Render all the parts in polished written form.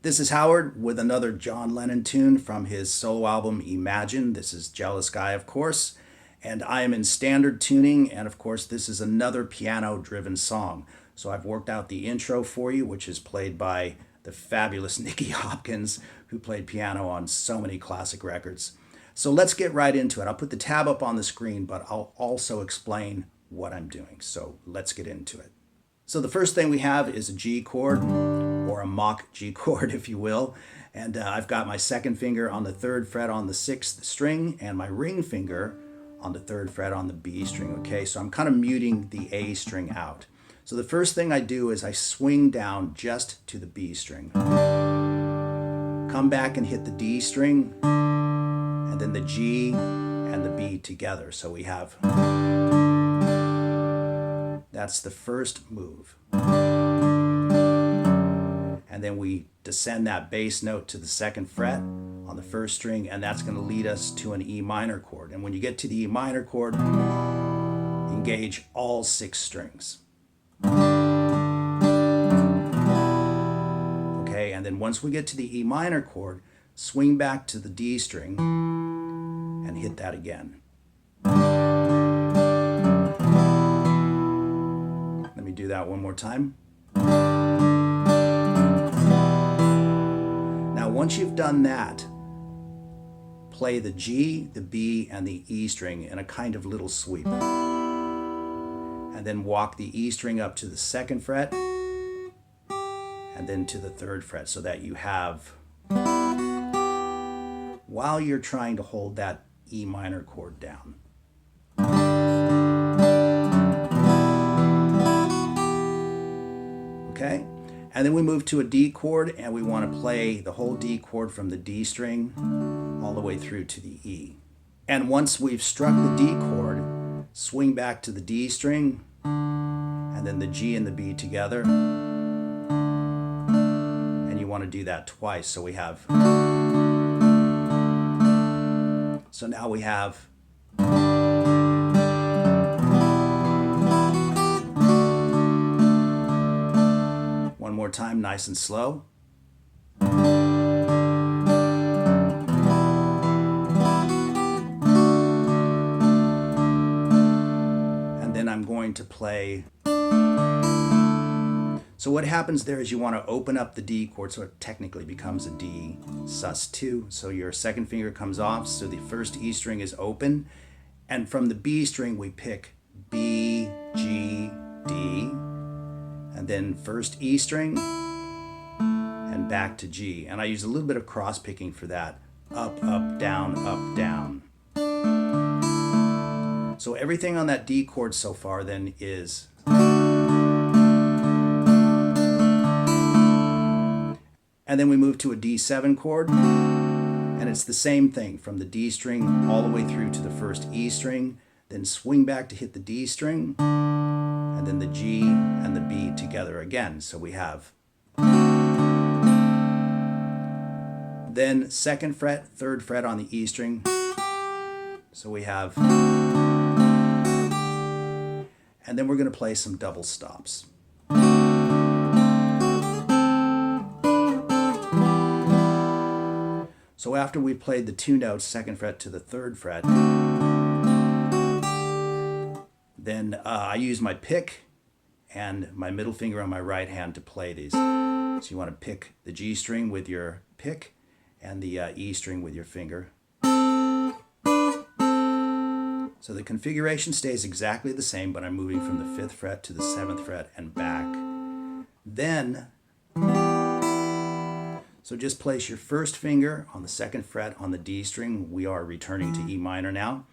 This is Howard with another John Lennon tune from his solo album Imagine. This is Jealous Guy, of course, and I am in standard tuning, and of course this is another piano-driven song. So I've worked out the intro for you, which is played by the fabulous Nicky Hopkins, who played piano on so many classic records. So let's get right into it. I'll put the tab up on the screen, but I'll also explain what I'm doing. So let's get into it. So the first thing we have is a G chord, or a mock G chord, if you will. And I've got my second finger on the 3rd fret on the 6th string and my ring finger on the 3rd fret on the B string, okay? So I'm kind of muting the A string out. So the first thing I do is I swing down just to the B string. Come back and hit the D string, and then the G and the B together. So we have, that's the first move. And then we descend that bass note to the 2nd fret on the 1st string, and that's going to lead us to an E minor chord. And when you get to the E minor chord, engage all 6 strings. Okay, and then once we get to the E minor chord, swing back to the D string and hit that again. Let me do that one more time. Once you've done that, play the G, the B, and the E string in a kind of little sweep. And then walk the E string up to the 2nd fret, and then to the 3rd fret, so that you have, while you're trying to hold that E minor chord down. Okay? And then we move to a D chord, and we want to play the whole D chord from the D string all the way through to the E. And once we've struck the D chord, swing back to the D string, and then the G and the B together. And you want to do that twice, so we have, so now we have, one more time, nice and slow. And then I'm going to play. So what happens there is you want to open up the D chord, so it technically becomes a D sus2. So your 2nd finger comes off, so the 1st E string is open. And from the B string we pick B, G, D. And then 1st E string, and back to G. And I use a little bit of cross picking for that. Up, up, down, up, down. So everything on that D chord so far then is, and then we move to a D7 chord, and it's the same thing from the D string all the way through to the 1st E string, then swing back to hit the D string, and then the G and the B together again. So we have, then 2nd fret, 3rd fret on the E string. So we have, and then we're going to play some double stops. So after we played the 2 notes, 2nd fret to the 3rd fret, then I use my pick and my middle finger on my right hand to play these. So you want to pick the G string with your pick and the E string with your finger. So the configuration stays exactly the same, but I'm moving from the 5th fret to the 7th fret and back. Then, so just place your 1st finger on the 2nd fret on the D string. We are returning to E minor now.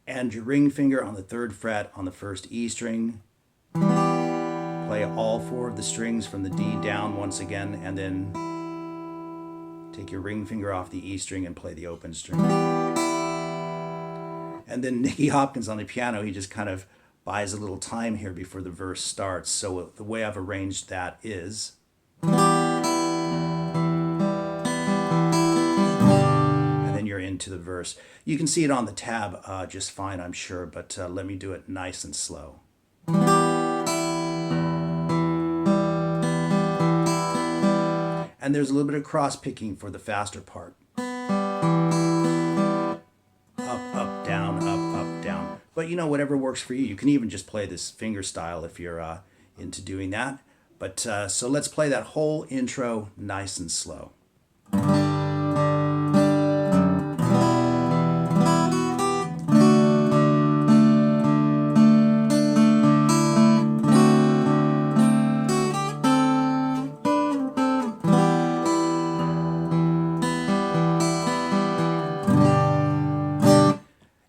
And your ring finger on the 3rd fret on the 1st E string. Play all 4 of the strings from the D down once again, and then take your ring finger off the E string and play the open string. And then Nicky Hopkins on the piano, he just kind of buys a little time here before the verse starts. So the way I've arranged that is, and then you're into the verse. You can see it on the tab just fine, I'm sure, but let me do it nice and slow. And there's a little bit of cross picking for the faster part. Up, down. But you know, whatever works for you. You can even just play this finger style if you're into doing that. But so let's play that whole intro nice and slow.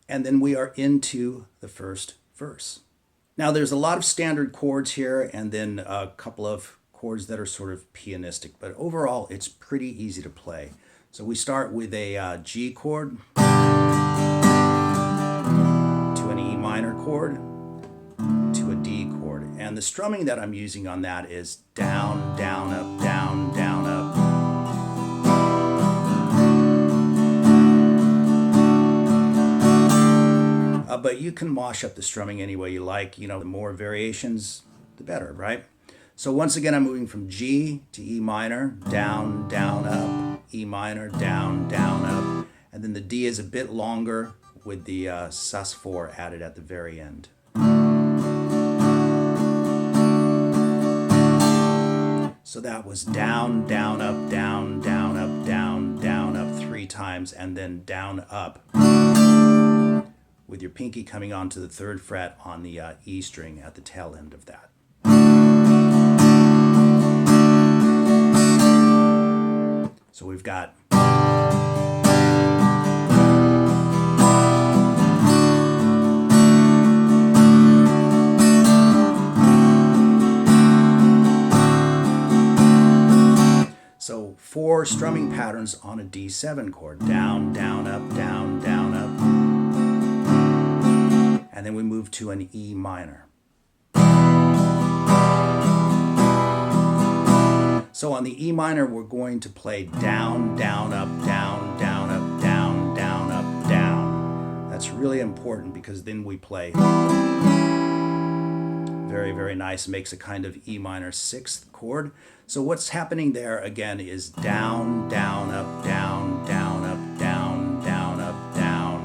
And then we are into the first verse. Now there's a lot of standard chords here and then a couple of chords that are sort of pianistic, but overall it's pretty easy to play. So we start with a G chord to an E minor chord to a D chord. And the strumming that I'm using on that is down, down, up, down, down, up. But you can wash up the strumming any way you like. You know, the more variations, the better, right? So once again, I'm moving from G to E minor, down, down, up, E minor, down, down, up. And then the D is a bit longer with the sus4 added at the very end. So that was down, down, up, down, down, up, down, down, up 3 times, and then down, up, with your pinky coming onto the 3rd fret on the E string at the tail end of that. So we've got so 4 strumming patterns on a D7 chord. Down, down, up, down, down, up. And then we move to an E minor. So on the E minor, we're going to play down, down, up, down, down, up, down, down, up, down. That's really important because then we play very, very nice. Makes a kind of E minor 6th chord. So what's happening there again is down, down, up, down, down, up, down, down, up, down.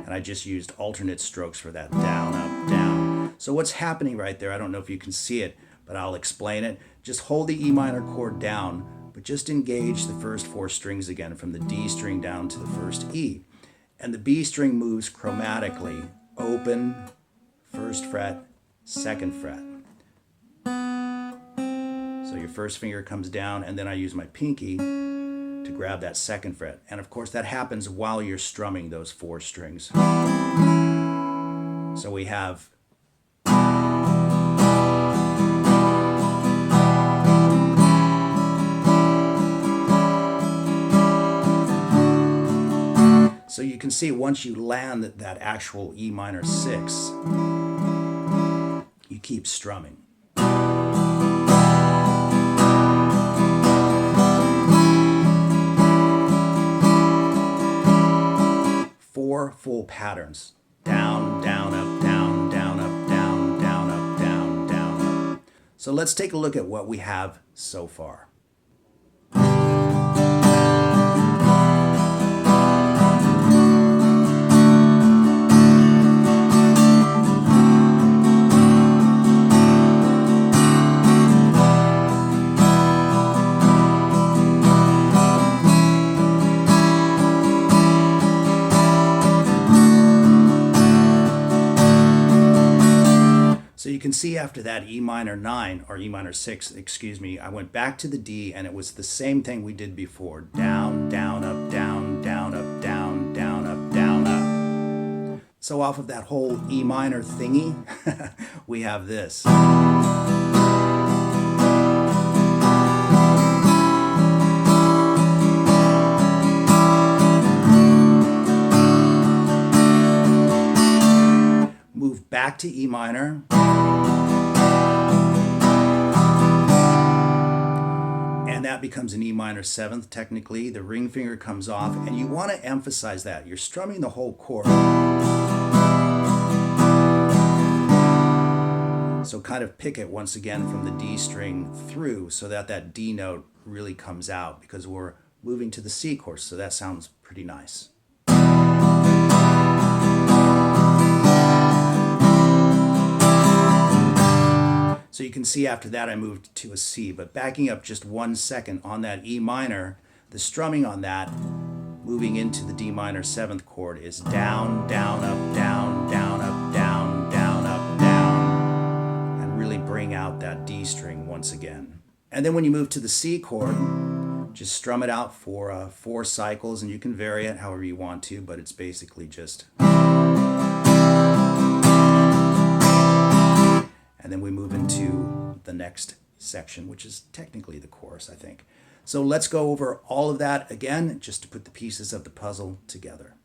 And I just used alternate strokes for that down, up, down. So what's happening right there, I don't know if you can see it, but I'll explain it. Just hold the E minor chord down, but just engage the first 4 strings again from the D string down to the first E. And the B string moves chromatically. Open, 1st fret, 2nd fret. So your first finger comes down, and then I use my pinky to grab that 2nd fret. And of course that happens while you're strumming those 4 strings. So we have so you can see once you land that actual E minor 6, you keep strumming. 4 full patterns. Down, down, up, down, down, up, down, down, up, down, down, up. So let's take a look at what we have so far. So you can see after that E minor 9, or E minor 6, excuse me, I went back to the D and it was the same thing we did before. Down, down, up, down, down, up, down, down, up, down, up. So off of that whole E minor thingy, we have this. Move back to E minor. And that becomes an E minor 7th, technically. The ring finger comes off, and you want to emphasize that. You're strumming the whole chord. So kind of pick it once again from the D string through so that that D note really comes out, because we're moving to the C chord, so that sounds pretty nice. So you can see after that I moved to a C, but backing up just 1 second on that E minor, the strumming on that, moving into the D minor 7th chord, is down, down, up, down, down, up, down, down, up, down, and really bring out that D string once again. And then when you move to the C chord, just strum it out for 4 cycles, and you can vary it however you want to, but it's basically just... And then we move into the next section, which is technically the chorus, I think. So let's go over all of that again, just to put the pieces of the puzzle together.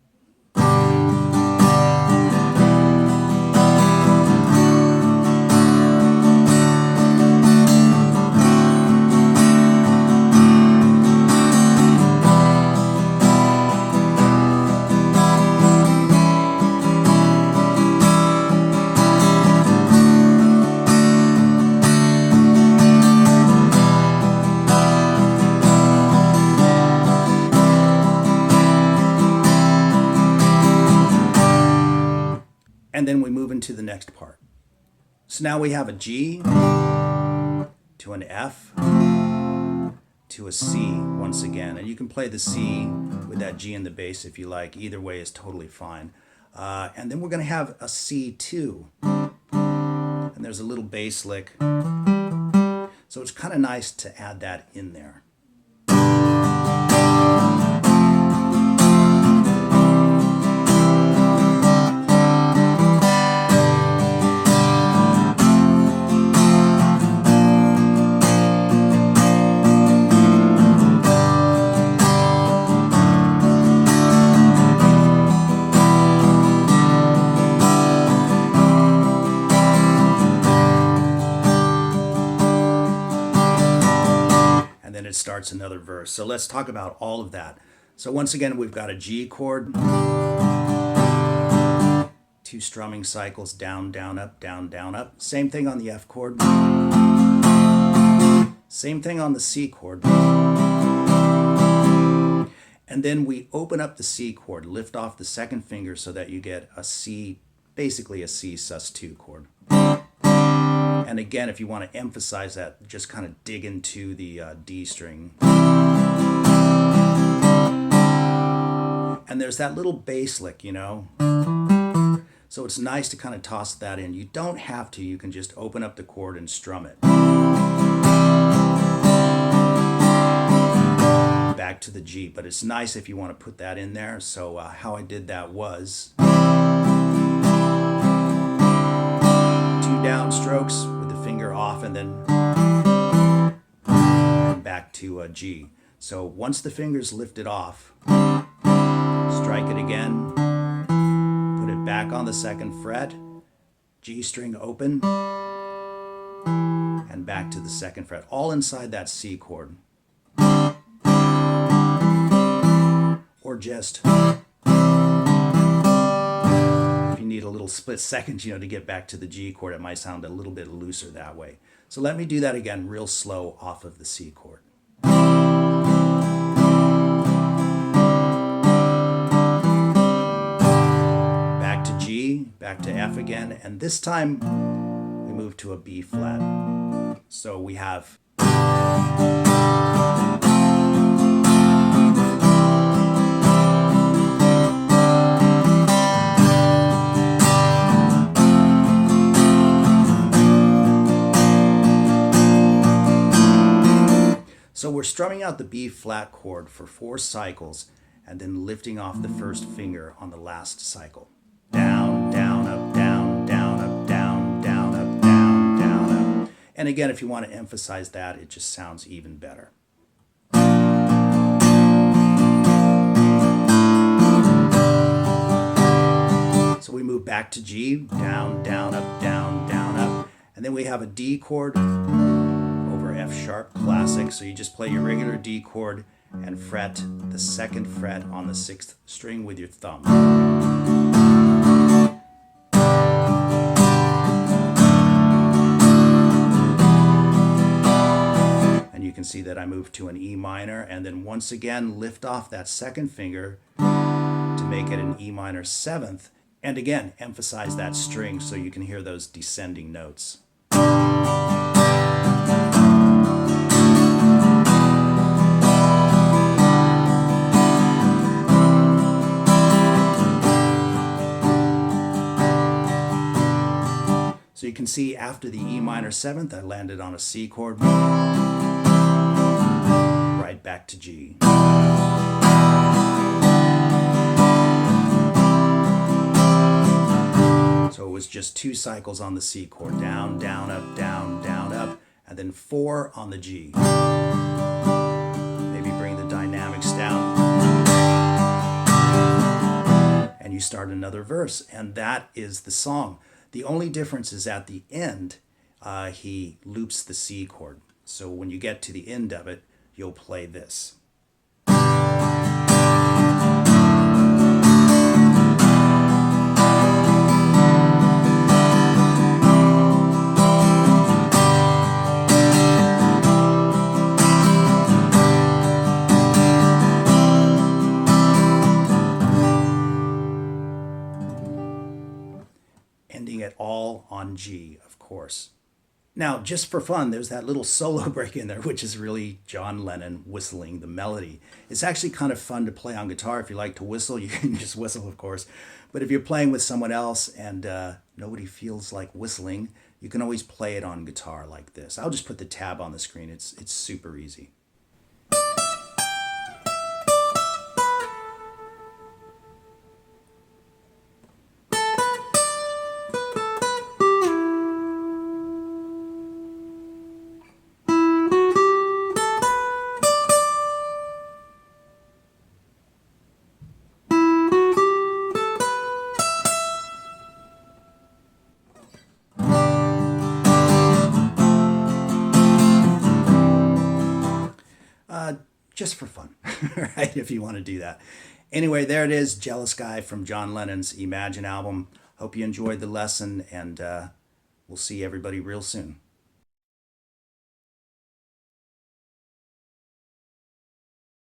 And then we move into the next part. So now we have a G to an F to a C once again. And you can play the C with that G in the bass if you like. Either way is totally fine. And then we're going to have a C2. And there's a little bass lick. So it's kind of nice to add that in there. Starts another verse. So let's talk about all of that. So once again, we've got a G chord, 2 strumming cycles, down, down, up, down, down, up. Same thing on the F chord. Same thing on the C chord. And then we open up the C chord, lift off the 2nd finger so that you get a C, basically a C sus2 chord. And again, if you want to emphasize that, just kind of dig into the D string. And there's that little bass lick, you know. So it's nice to kind of toss that in. You don't have to, you can just open up the chord and strum it. Back to the G, but it's nice if you want to put that in there. So how I did that was 2 down strokes with the finger off, and then back to a G. So once the finger's lifted off, strike it again, put it back on the 2nd fret, G string open, and back to the 2nd fret, all inside that C chord. Or just, if you need a little split second, you know, to get back to the G chord, it might sound a little bit looser that way. So let me do that again real slow off of the C chord. Back to G, back to F again, and this time we move to a B flat. So we have So we're strumming out the B flat chord for 4 cycles and then lifting off the 1st finger on the last cycle. Down, down, up, down, down, up, down, down, up, down, down, up. And again, if you want to emphasize that, it just sounds even better. So we move back to G, down, down, up, down, down, up. And then we have a D chord over F sharp classic. So you just play your regular D chord and fret the 2nd fret on the 6th string with your thumb. can see that I moved to an E minor, and then once again lift off that second finger to make it an E minor 7th, and again emphasize that string so you can hear those descending notes. So you can see after the E minor 7th, I landed on a C chord, right back to G. So it was just 2 cycles on the C chord, down, down, up, and then 4 on the G. Maybe bring the dynamics down. And you start another verse, and that is the song. The only difference is at the end, he loops the C chord. So when you get to the end of it, you'll play this. Ending it all on G, of course. Now, just for fun, there's that little solo break in there, which is really John Lennon whistling the melody. It's actually kind of fun to play on guitar. If you like to whistle, you can just whistle, of course. But if you're playing with someone else and nobody feels like whistling, you can always play it on guitar like this. I'll just put the tab on the screen. It's super easy. Just for fun, right? If you want to do that. Anyway, there it is, Jealous Guy from John Lennon's Imagine album. Hope you enjoyed the lesson, and we'll see everybody real soon.